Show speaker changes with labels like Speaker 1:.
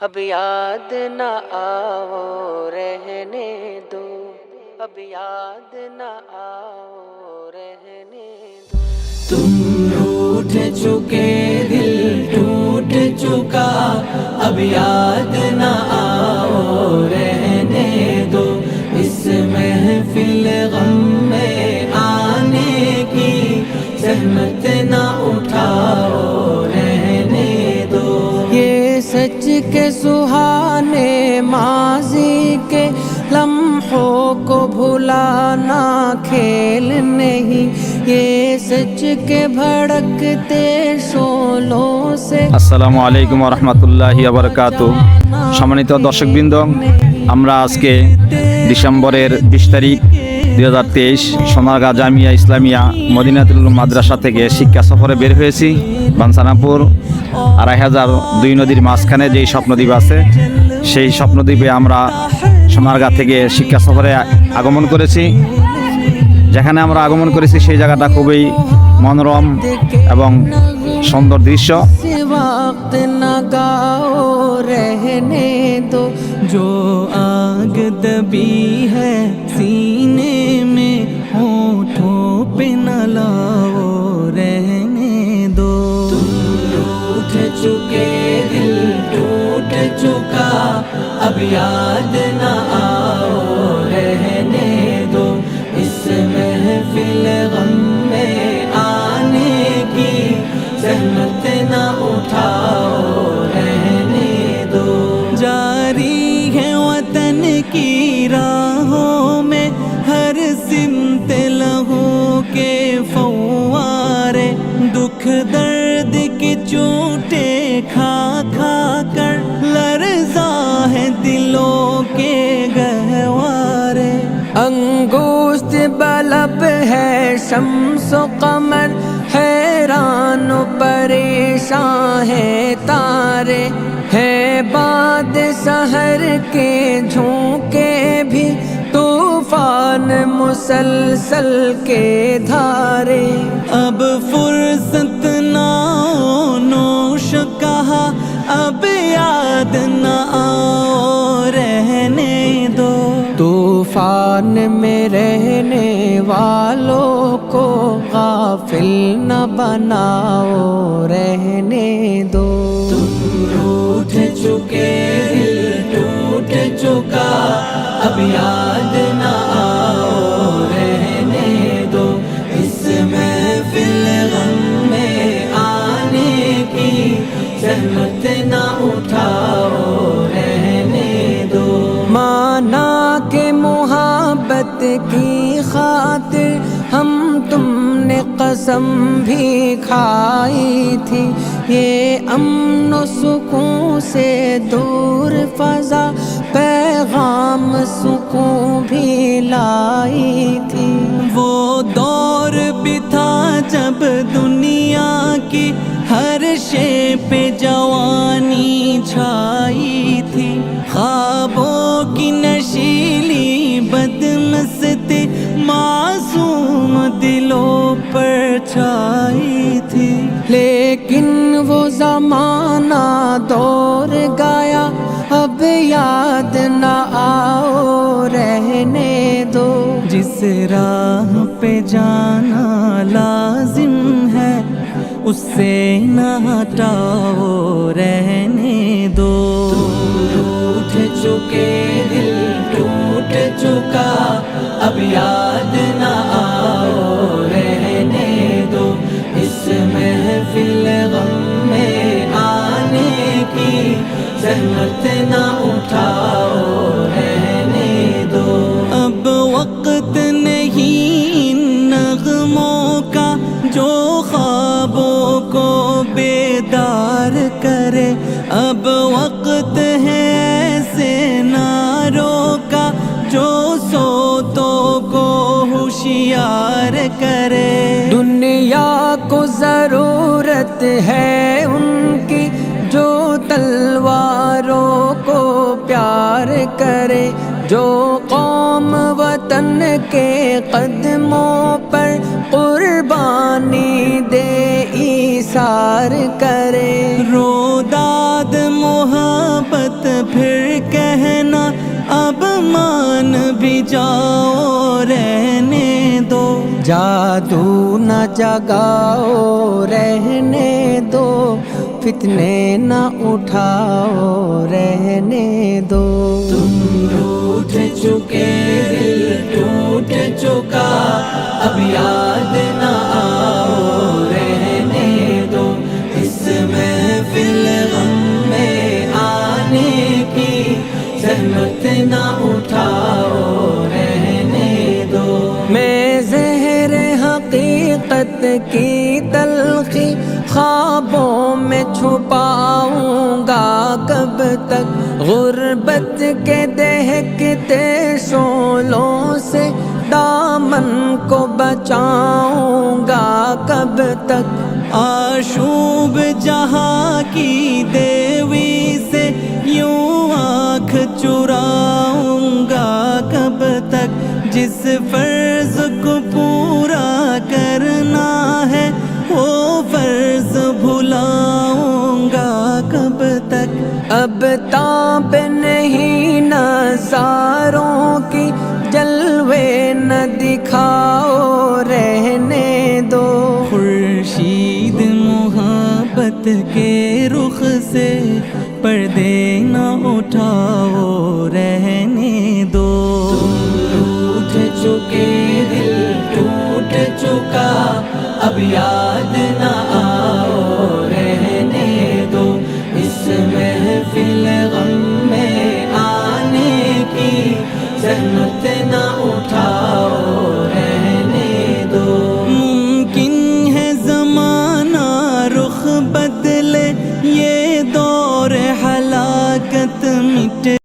Speaker 1: اب یاد نہ آؤ رہنے دو، اب یاد نہ آؤ رہنے دو۔ تم روٹھ چکے دل ٹوٹ چکا، اب یاد نہ آؤ رہنے دو۔ اس محفل غم میں آنے کی زحمت نہ اٹھاؤ رہنے دو۔ یہ سچ کے سہانے ماضی کے لمحوں کو بھلانا کھیل نہیں، یہ سچ کے بھڑکتے شعلوں سے۔
Speaker 2: আসসালামু আলাইকুম ওয়া রাহমাতুল্লাহি ওয়া বারাকাতুহু। সম্মানিত দর্শকবৃন্দ, আমরা আজকে ডিসেম্বরের 20 তারিখ 2023 সোনারগাঁ জামিয়া ইসলামিয়া মদিনাতুল উলুম মাদ্রাসা থেকে শিক্ষা সফরে বের হয়েছি। বাঞ্ছারামপুর 2502 নদীর মাঝখানে যেই স্বপ্নদ্বীপ আছে, সেই স্বপ্নদ্বীপে আমরা সোনারগাঁ থেকে শিক্ষা সফরে আগমন করেছি। যেখানে আমরা আগমন করেছি সেই জায়গাটা খুবই মনোরম এবং সুন্দর দৃশ্য।
Speaker 1: وقت نہ گاؤ رہنے دو، جو آگ دبی ہے سینے میں ہونٹوں پہ نہ لاؤ رہنے دو۔ تم روٹھ چکے دل ٹوٹ چکا، اب یاد نہ آؤ رہنے دو۔ اس محفل غم میں آنے کی زحمت نہ اٹھاؤ رہنے دو۔ جاری ہے وطن کی راہوں میں ہر سمت لہو کے فوارے، دکھ درد کی چوٹے کھا کھا کر لرزا ہے دلوں کے گہوارے۔ انگشت بلب ہے شمس و قمر، حیران و پریشان ہے تارے، ہے باد سحر کے جھونکے بھی طوفان مسلسل کے دھارے۔ اب فرصت نہ نوش کہا، اب یاد نہ آؤ رہنے دو۔ طوفان میں رہنے والوں کو غافل نہ بناؤ رہنے دو۔ تم روٹھ چکے دل ٹوٹ چکا، اب یاد نہ آؤ رہنے دو۔ اس محفل غم میں آنے کی زحمت نہ اٹھاؤ رہنے دو۔ مانا کہ محبت کی خاطر ہم تم نے قسم بھی کھائی تھی، یہ امن و سکون سے دور فضا پیغام سکون بھی لائی تھی۔ وہ دور بھی تھا جب دنیا کی ہر شے پہ جوانی چھائی تھی، خوابوں کی نشیلی بدمستی معصوم دلوں پر چھائی تھی۔ لیکن وہ زمانہ دور گیا، اب یاد نہ آؤ رہنے دو۔ جس راہ پہ جانا لازم ہے اس سے نہ ہٹاؤ رہنے دو۔ تم روٹھ چکے دل ٹوٹ چکا، اب یاد نہ آؤ رہنے دو۔ اس محفل غم میں آنے کی زحمت نہ اٹھاؤ رہنے دو۔ اب وقت نہیں ان نغموں کا جو خوابوں کو بیدار کرے، اب وقت ہے ایسے نعروں کا جو سوتوں کو ہوشیار کرے۔ دنیا کو ضرورت ہے ان کی جو تلواروں کو پیار کرے، جو قوم وطن کے قدموں پر قربانی دے ایثار کرے۔ رو داد محبت محبت پھر کہنا اب مان بھی جاؤ رہنے دو، جادو نہ جگاؤ رہنے دو، فتنے نہ اٹھاؤ رہنے دو۔ تم روٹھ چکے دل ٹوٹ چکا اب یاد نہ آؤ رہنے دو، اس محفل غم میں آنے کی زحمت نہ اٹھاؤ رہنے دو۔ میں زہر حقیقت کی تلخی خوابوں میں چھپاؤں گا کب تک، غربت کے دہکتے شعلوں سے دامن کو بچاؤں گا کب تک، آشوب جہاں کی دیوی سے یوں آنکھ چراؤں گا کب تک، جس فرض کو پورا کرنا ہے وہ فرض بھلاؤں گا کب تک، اب تاب نہیں نظاروں کی جلوے نہ دکھاؤ رہنے دو، خورشید محبت کے رخ سے پردے نہ اٹھاؤ رہنے دو۔ ٹوٹ چکے دل ٹوٹ چکا اب یاد نہ آؤ رہنے دو، اس محفل غم میں آنے کی زحمت نہ اٹھاؤ رہنے دو۔ ممکن ہے زمانہ رخ بدلے، یہ دور ہلاکت مٹے